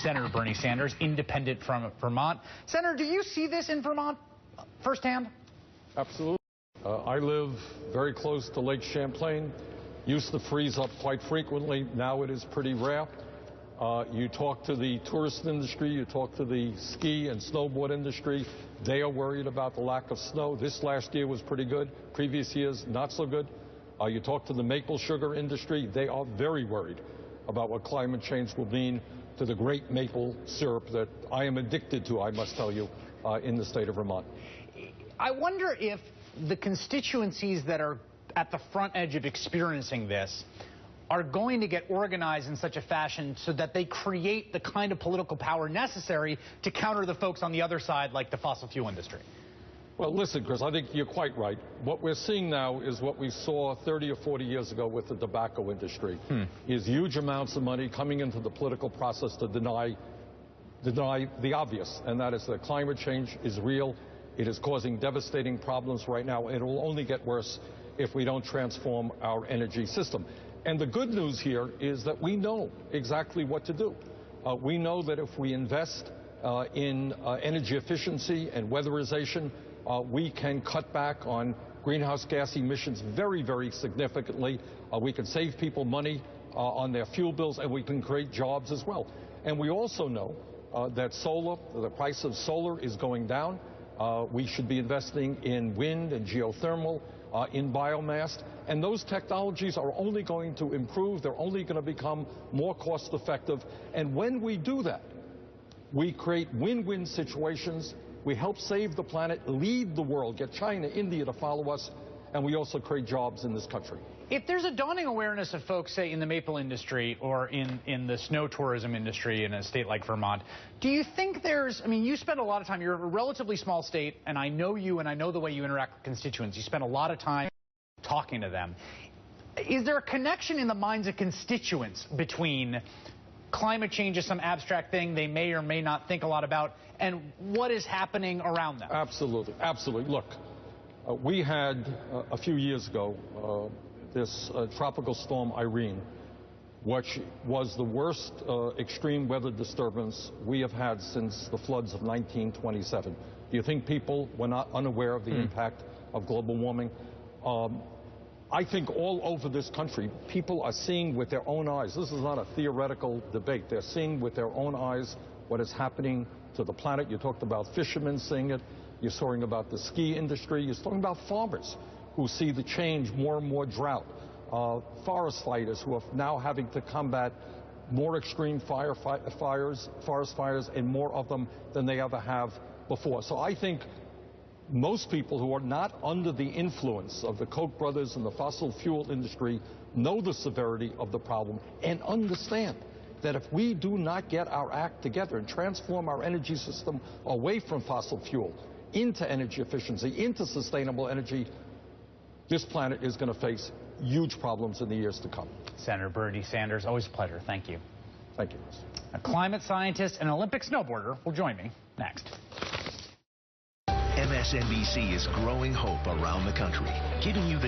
Senator Bernie Sanders, independent from Vermont. Senator, do you see this in Vermont firsthand? Absolutely. I live very close to Lake Champlain. Used to freeze up quite frequently. Now it is pretty rare. You talk to the tourist industry, you talk to the ski and snowboard industry. They are worried about the lack of snow. This last year was pretty good. Previous years, not so good. You talk to the maple sugar industry. They are very worried about what climate change will mean to the great maple syrup that I am addicted to, I must tell you, in the state of Vermont. I wonder if the constituencies that are at the front edge of experiencing this are going to get organized in such a fashion so that they create the kind of political power necessary to counter the folks on the other side, like the fossil fuel industry. Well, listen, Chris, I think you're quite right. What we're seeing now is what we saw 30 or 40 years ago with the tobacco industry, is huge amounts of money coming into the political process to deny the obvious, and that is that climate change is real. It is causing devastating problems right now. It will only get worse if we don't transform our energy system. And the good news here is that we know exactly what to do. We know that if we invest in energy efficiency and weatherization, we can cut back on greenhouse gas emissions very, very significantly. We can save people money on their fuel bills, and we can create jobs as well. And we also know that the price of solar is going down. We should be investing in wind and geothermal, in biomass, and those technologies are only going to improve. They're only going to become more cost effective. And when we do that, we create win-win situations. We help save the planet, lead the world, get China, India to follow us, and we also create jobs in this country. If there's a dawning awareness of folks, say, in the maple industry or in the snow tourism industry in a state like Vermont, do you think there's, I mean, you spend a lot of time, you're a relatively small state, and I know you and I know the way you interact with constituents. You spend a lot of time talking to them. Is there a connection in the minds of constituents between climate change is some abstract thing they may or may not think a lot about, and what is happening around them? Absolutely, absolutely. Look, we had a few years ago this tropical storm Irene, which was the worst extreme weather disturbance we have had since the floods of 1927. Do you think people were not unaware of the impact of global warming? I think all over this country, people are seeing with their own eyes. This is not a theoretical debate. They're seeing with their own eyes what is happening to the planet. You talked about fishermen seeing it. You're talking about the ski industry. You're talking about farmers who see the change, more and more drought. Forest fighters who are now having to combat more extreme forest fires, and more of them than they ever have before. So I think most people who are not under the influence of the Koch brothers and the fossil fuel industry know the severity of the problem and understand that if we do not get our act together and transform our energy system away from fossil fuel into energy efficiency, into sustainable energy, this planet is going to face huge problems in the years to come. Senator Bernie Sanders, always a pleasure. Thank you. Thank you. A climate scientist and Olympic snowboarder will join me next. MSNBC is growing hope around the country, giving you the